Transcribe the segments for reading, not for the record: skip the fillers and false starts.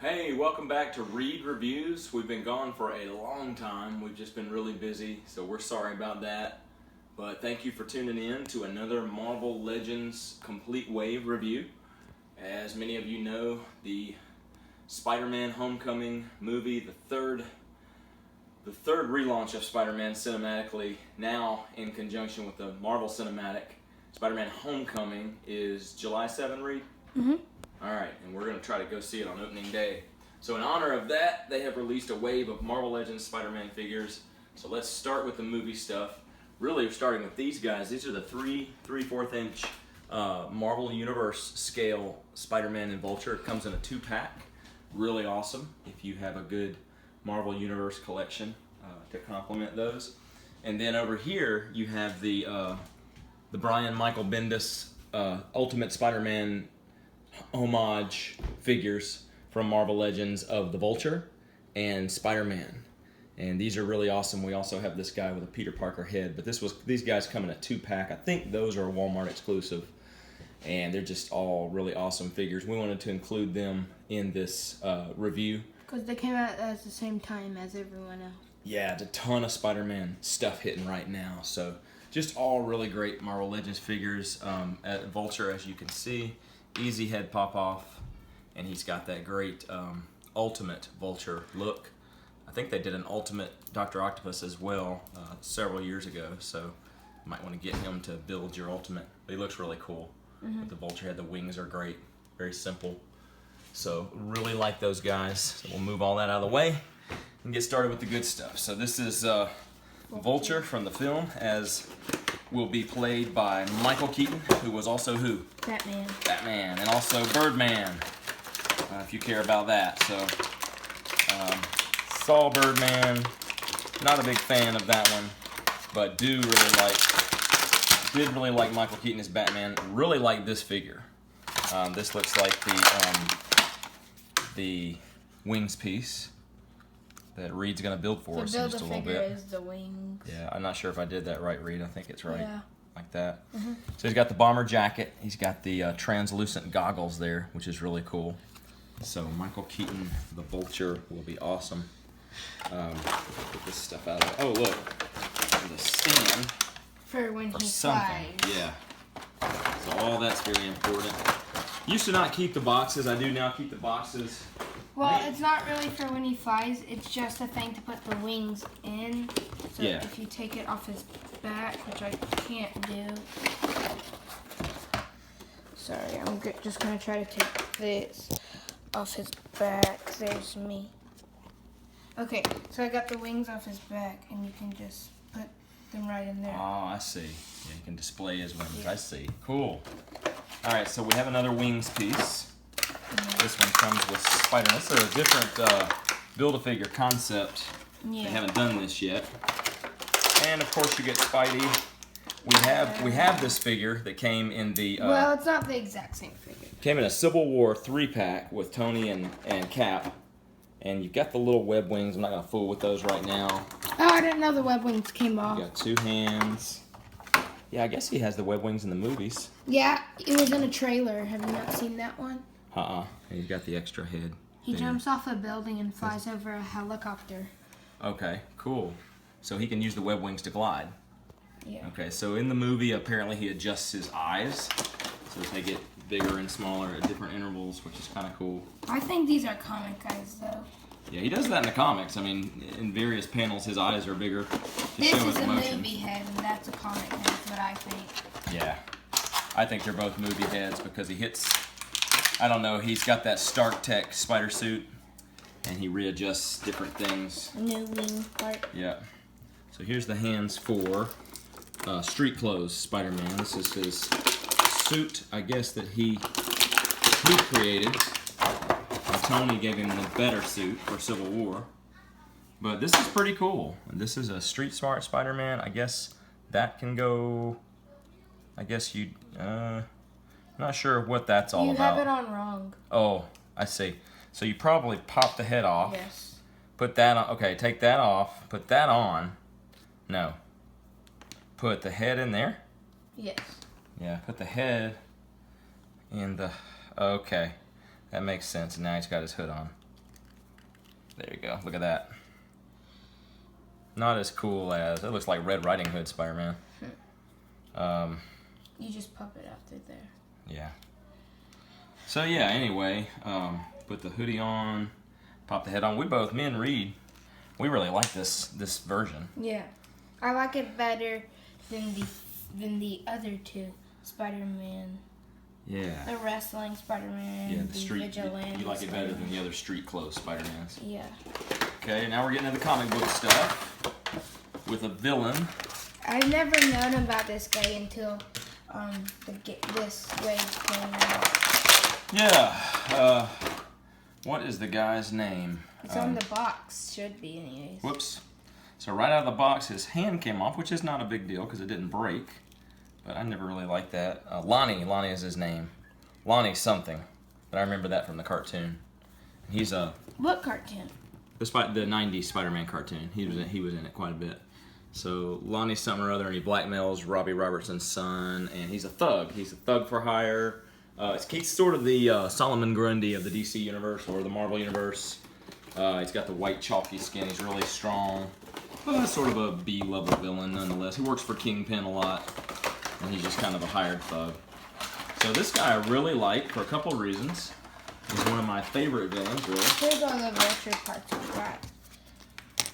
Hey, welcome back to Reidreviews. We've been gone for a long time. We've just been really busy, so we're sorry about that. But thank you for tuning in to another Marvel Legends Complete Wave review. As many of you know, the Spider-Man Homecoming movie, the third relaunch of Spider-Man cinematically, now in conjunction with the Marvel Cinematic, Spider-Man Homecoming is July 7, Reid? Mm-hmm. Alright, and we're going to try to go see it on opening day. So in honor of that, they have released a wave of Marvel Legends Spider-Man figures. So let's start with the movie stuff. Really, starting with these guys. These are the 3/4 inch Marvel Universe scale Spider-Man and Vulture. It comes in a 2-pack. Really awesome if you have a good Marvel Universe collection to complement those. And then over here, you have the Brian Michael Bendis Ultimate Spider-Man homage figures from Marvel Legends of the Vulture and Spider-Man. And these are really awesome. We also have this guy with a Peter Parker head, but these guys come in a 2-pack. I think those are a Walmart exclusive, and they're just all really awesome figures. We wanted to include them in this review. Because they came out at the same time as everyone else. Yeah, it's a ton of Spider-Man stuff hitting right now. So just all really great Marvel Legends figures. At Vulture, as you can see, easy head pop off, and he's got that great Ultimate Vulture look. I think they did an Ultimate Dr. Octopus as well several years ago, so you might want to get him to build your Ultimate. But he looks really cool. With the Vulture head, the wings are great, very simple. So really like those guys. So we'll move all that out of the way and get started with the good stuff. So this is Vulture from the film, as will be played by Michael Keaton, who was also who? Batman, and also Birdman, if you care about that. So, saw Birdman, not a big fan of that one, but did really like Michael Keaton as Batman. Really like this figure. This looks like the wings piece that Reid's gonna build for us in just a little bit. Is the wings. Yeah, I'm not sure if I did that right, Reid. I think it's right. Yeah. Like that. So he's got the bomber jacket. He's got the translucent goggles there, which is really cool. So Michael Keaton, the Vulture, will be awesome. Get this stuff out of it. Oh, look. There's a stand For when he something. flies. Yeah. So all that's very important. Used to not keep the boxes. I do now keep the boxes. Well, it's not really for when he flies. It's just a thing to put the wings in. So Yeah. if you take it off his back, which I can't do. Sorry, I'm just going to try to take this off his back. There's me. Okay, so I got the wings off his back, and you can just put them right in there. Oh, I see. Yeah, you can display his wings. Yeah. I see. Cool. All right, so we have another wings piece. This one comes with Spider-Man. This is a different Build-A-Figure concept. Yeah. They haven't done this yet. And of course you get Spidey. We have this figure that came in the well, it's not the exact same figure. Came in a Civil War 3-pack with Tony and Cap. And you've got the little web wings. I'm not gonna fool with those right now. Oh, I didn't know the web wings came off. You got 2 hands. Yeah, I guess he has the web wings in the movies. Yeah, it was in a trailer. Have you not seen that one? And he's got the extra head. He jumps off a building and flies over a helicopter. Okay, cool. So he can use the web wings to glide. Yeah. Okay, so in the movie, apparently he adjusts his eyes so that they get bigger and smaller at different intervals, which is kind of cool. I think these are comic eyes, though. Yeah, he does that in the comics. I mean, in various panels, his eyes are bigger to this show is his a emotion. movie head, and that's a comic head, is what I think. Yeah. I think they're both movie heads because he hits, I don't know, he's got that Stark Tech spider suit, and he readjusts different things. New wing part. Yeah. So here's the hands for Street Clothes Spider-Man. This is his suit, I guess, that he created. And Tony gave him the better suit for Civil War. But this is pretty cool. And this is a Street Smart Spider-Man. I guess that can go, I guess you, not sure what that's all about. You have it on wrong. Oh, I see. So you probably pop the head off. Yes. Put that on. Okay, take that off. Put that on. No. Put the head in there. Yes. Yeah, put the head in the... Okay. That makes sense. And now he's got his hood on. There you go. Look at that. Not as cool as, it looks like Red Riding Hood Spider-Man. You just pop it out through there. Yeah. So yeah, anyway, put the hoodie on, pop the head on. Me and Reid, we really like this version. Yeah. I like it better than the other two Spider-Man. Yeah. The wrestling Spider-Man. Yeah, the street. Vigilante You like it better than the other street clothes Spider-Mans. Yeah. Okay, now we're getting into the comic book stuff with a villain. I've never known about this guy until this wave came out. Yeah. What is the guy's name? It's on the box. Should be, anyways. Whoops. So right out of the box, his hand came off, which is not a big deal because it didn't break. But I never really liked that. Lonnie is his name. Lonnie something. But I remember that from the cartoon. He's a... What cartoon? The 90s Spider-Man cartoon. He was in it quite a bit. So Lonnie something or other, and he blackmails Robbie Robertson's son, and he's a thug. He's a thug for hire. He's sort of the Solomon Grundy of the DC universe or the Marvel universe. He's got the white chalky skin. He's really strong. Sort of a B-level villain nonetheless. He works for Kingpin a lot, and he's just kind of a hired thug. So this guy I really like for a couple of reasons. He's one of my favorite villains, really. Here's all the Vulture parts we got.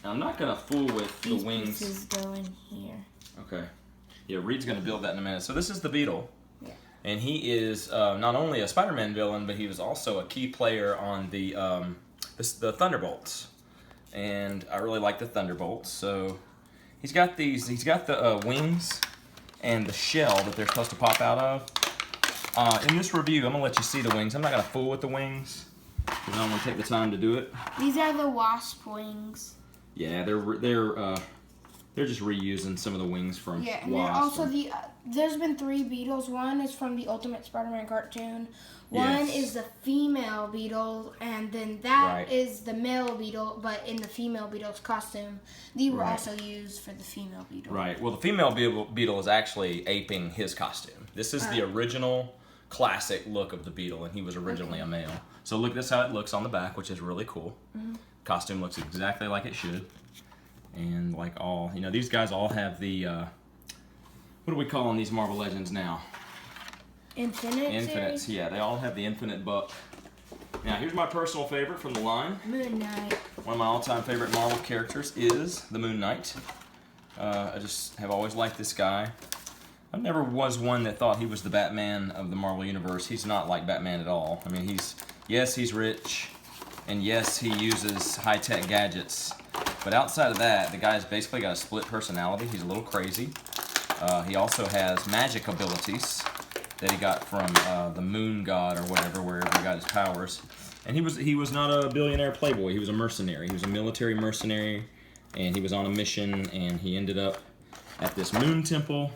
Now, I'm not going to fool with These the wings. pieces go in here. Okay. Yeah, Reid's going to build that in a minute. So this is the Beetle. Yeah. And he is not only a Spider-Man villain, but he was also a key player on the Thunderbolts. And I really like the Thunderbolts. So he's got the wings and the shell that they're supposed to pop out of. In this review, I'm going to let you see the wings. I'm not going to fool with the wings because I don't want to take the time to do it. These are the wasp wings. Yeah, they're just reusing some of the wings from Yeah, and Wasp. then also there's been 3 Beetles. One is from the Ultimate Spider-Man cartoon. One is the female Beetle, and then that is the male Beetle, but in the female Beetle's costume. These were also used for the female Beetle. Right. Well, the female Beetle is actually aping his costume. This is the original classic look of the Beetle, and he was originally a male. So look, that's how it looks on the back, which is really cool. Mm-hmm. Costume looks exactly like it should. And like these guys all have the, what do we call these Marvel Legends now? Infinites, yeah. They all have the Infinite Buck. Now, here's my personal favorite from the line. Moon Knight. One of my all-time favorite Marvel characters is the Moon Knight. I just have always liked this guy. I never was one that thought he was the Batman of the Marvel Universe. He's not like Batman at all. I mean, he's rich, and yes, he uses high-tech gadgets. But outside of that, the guy's basically got a split personality. He's a little crazy. He also has magic abilities that he got from the Moon God or whatever, wherever he got his powers. And he was not a billionaire playboy. He was a mercenary. He was a military mercenary, and he was on a mission, and he ended up at this moon temple.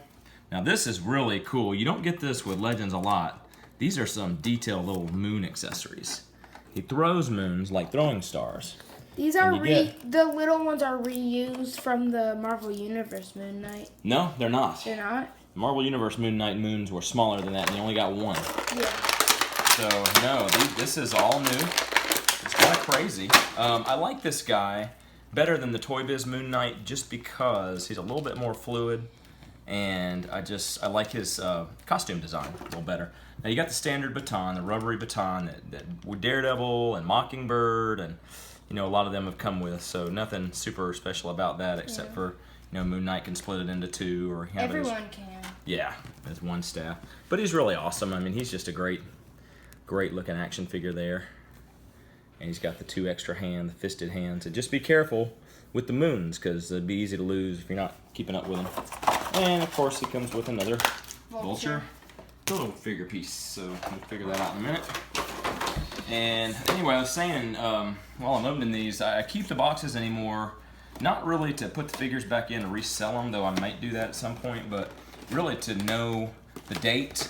Now this is really cool. You don't get this with Legends a lot. These are some detailed little moon accessories. He throws moons like throwing stars. These are the little ones are reused from the Marvel Universe Moon Knight. No, they're not. They're not? The Marvel Universe Moon Knight moons were smaller than that, and they only got one. Yeah. So, no, this is all new. It's kind of crazy. I like this guy better than the Toy Biz Moon Knight just because he's a little bit more fluid, and I like his costume design a little better. Now, you got the standard baton, the rubbery baton that Daredevil and Mockingbird and a lot of them have come with, so nothing super special about that except for, Moon Knight can split it into 2 or everyone can. Yeah, as one staff. But he's really awesome. I mean, he's just a great looking action figure there. And he's got the 2 extra the fisted hands. And just be careful with the moons because it'd be easy to lose if you're not keeping up with them. And of course, he comes with another Vulture. Little figure piece, so we'll figure that out in a minute. And anyway, I was saying, while I'm opening these, I keep the boxes anymore, not really to put the figures back in and resell them, though I might do that at some point, but really to know the date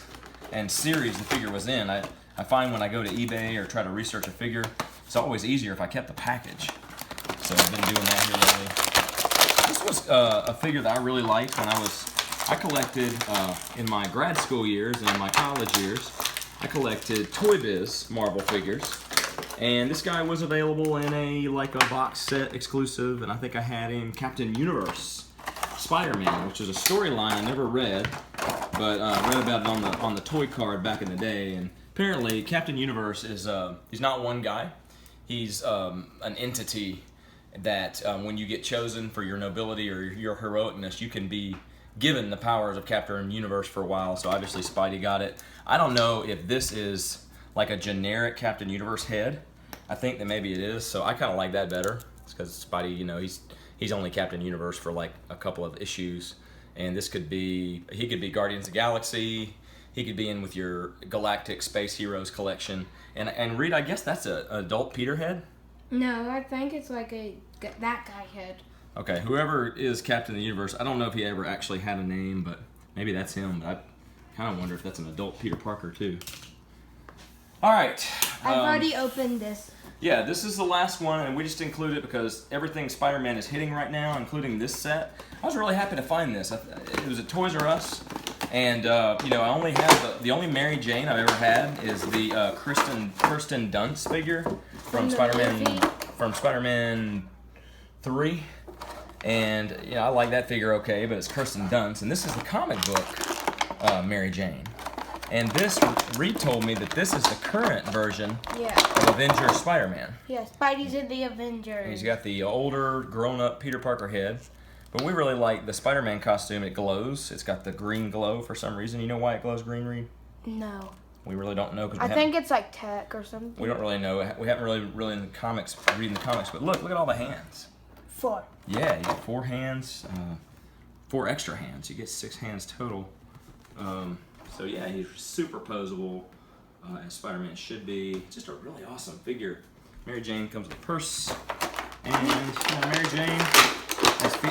and series the figure was in. I find when I go to eBay or try to research a figure, it's always easier if I kept the package. So I've been doing that here lately. This was a figure that I really liked when I collected in my grad school years and in my college years. I collected Toy Biz Marvel figures, And this guy was available in a box set exclusive, and I think I had him Captain Universe Spider-Man, which is a storyline I never read, but read about it on the toy card back in the day. And apparently, Captain Universe is he's not one guy. He's an entity that when you get chosen for your nobility or your heroicness, you can be given the powers of Captain Universe for a while. So obviously Spidey got it. I don't know if this is like a generic Captain Universe head. I think that maybe it is. So I kind of like that better. It's because Spidey, you know, he's only Captain Universe for like a couple of issues, and this could be he could be Guardians of the Galaxy. He could be in with your Galactic Space Heroes collection. And Reid, I guess that's an adult Peter head. No, I think it's like that guy head. Okay, whoever is Captain of the Universe, I don't know if he ever actually had a name, but maybe that's him. But I kind of wonder if that's an adult Peter Parker too. All right. I've already opened this. Yeah, this is the last one, and we just include it because everything Spider-Man is hitting right now, including this set. I was really happy to find this. It was at Toys R Us, and you know, I only have the only Mary Jane I've ever had is the Kirsten Dunst figure from Spider-Man 3, and you know, I like that figure okay, but it's Kirsten Dunst, and this is the comic book Mary Jane. And this, Reid told me that this is the current version of Avenger Spider-Man. Yeah, Spidey's in the Avengers. And he's got the older, grown-up Peter Parker head. But we really like the Spider-Man costume. It glows. It's got the green glow for some reason. You know why it glows green, Reid? No. We really don't know. I think it's like tech or something. We don't really know. We haven't really in the comics, reading the comics. But look at all the hands. 4. Yeah, you get 4 hands. 4 extra hands. You get 6 hands total. So yeah, he's super posable, as Spider-Man should be. Just a really awesome figure. Mary Jane comes with a purse, and you know, Mary Jane,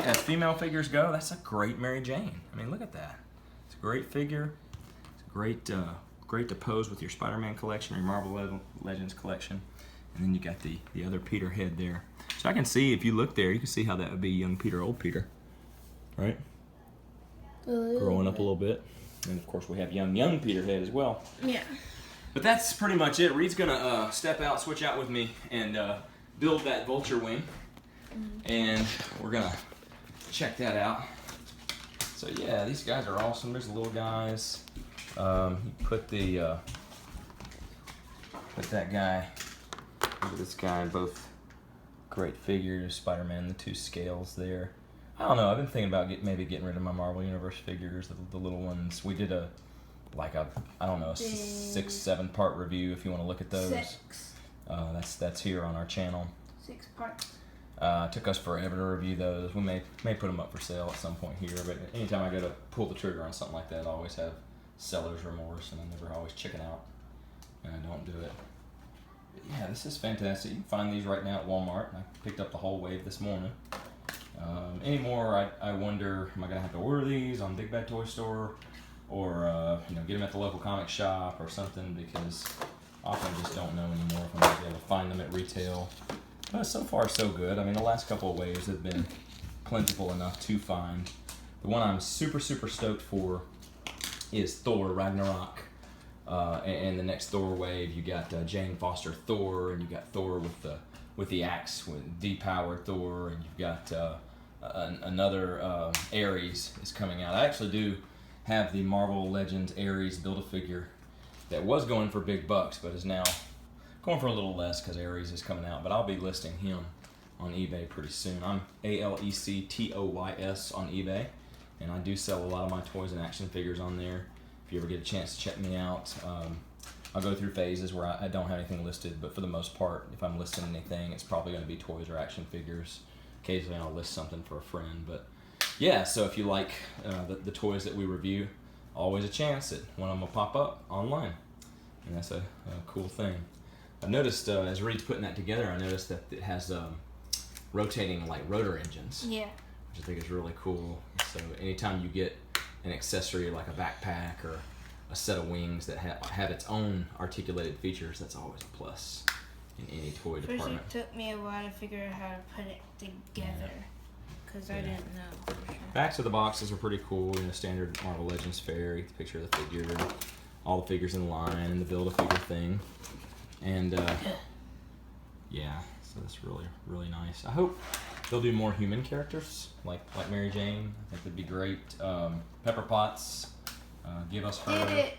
as female figures go, that's a great Mary Jane. I mean, look at that. It's a great figure. It's great, great to pose with your Spider-Man collection or your Marvel Legends collection. And then you got the other Peter head there. So I can see, if you look there, you can see how that would be young Peter, old Peter, right? Growing up a little bit. And of course we have young Peter head as well. Yeah. But that's pretty much it. Reid's gonna switch out with me and build that Vulture wing. And we're gonna check that out. So yeah, these guys are awesome. There's the little guys. You put that guy, look at this guy, both great figures. Spider-Man, the 2 scales there. I don't know. I've been thinking about maybe getting rid of my Marvel Universe figures, the little ones. We did a 6-7 part review if you want to look at those. 6. That's here on our channel. 6 parts. Took us forever to review those. We may put them up for sale at some point here, but anytime I go to pull the trigger on something like that, I always have seller's remorse, and I'm never always chicken out, and I don't do it. But yeah, this is fantastic. You can find these right now at Walmart. I picked up the whole wave this morning. Anymore, I wonder, am I going to have to order these on Big Bad Toy Store, or you know, get them at the local comic shop or something, because often just don't know anymore if I'm going to be able to find them at retail. But so far so good. I mean, the last couple of waves have been plentiful enough to find. The one I'm super stoked for is Thor Ragnarok. And the next Thor wave, you got Jane Foster Thor, and you got Thor with the axe, with depowered Thor, and you've got another Ares is coming out. I actually do have the Marvel Legends Ares Build-A-Figure that was going for big bucks, but is now going for a little less because Ares is coming out. But I'll be listing him on eBay pretty soon. I'm ALECTOYS on eBay, and I do sell a lot of my toys and action figures on there. If you ever get a chance to check me out, I'll go through phases where I don't have anything listed, but for the most part, if I'm listing anything, it's probably going to be toys or action figures. Occasionally I'll list something for a friend, but yeah, so if you like the toys that we review, always a chance that one of them will pop up online, and that's a cool thing. I've noticed, as Reid's putting that together, I noticed that it has rotating like rotor engines, Yeah. which I think is really cool. So anytime you get an accessory like a backpack or a set of wings that have its own articulated features, that's always a plus in any toy First department. it took me a while to figure out how to put it together, because I didn't know for sure. Backs of the boxes are pretty cool. You know, standard Marvel Legends fare. You get the picture of the figure, all the figures in line, and the Build-A-Figure thing. And Yeah, so that's really, really nice. I hope they'll do more human characters, like Mary Jane. I think that'd be great. Pepper Potts, give us her. Did it.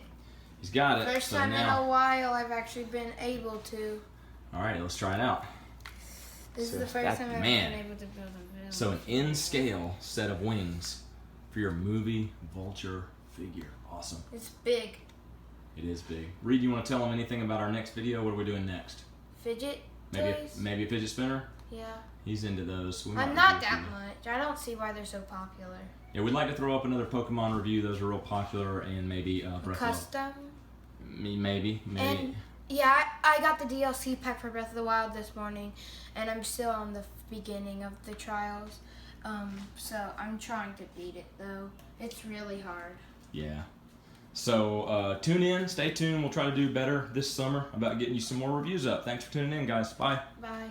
He's got it. First so time now, in a while I've actually been able to. All right, let's try it out. This So is the first time I've been able to build a village. So an in-scale set of wings for your movie Vulture figure. Awesome. It's big. It is big. Reid, you want to tell them anything about our next video? What are we doing next? Fidget toys? Maybe a fidget spinner? Yeah. He's into those. So I'm not that much. I don't see why they're so popular. Yeah, we'd like to throw up another Pokemon review. Those are real popular, and maybe Breath Custom? of the... Maybe. And yeah, I got the DLC pack for Breath of the Wild this morning, and I'm still on the beginning of the trials. So I'm trying to beat it, though. It's really hard. Yeah. So tune in, stay tuned. We'll try to do better this summer about getting you some more reviews up. Thanks for tuning in, guys. Bye. Bye.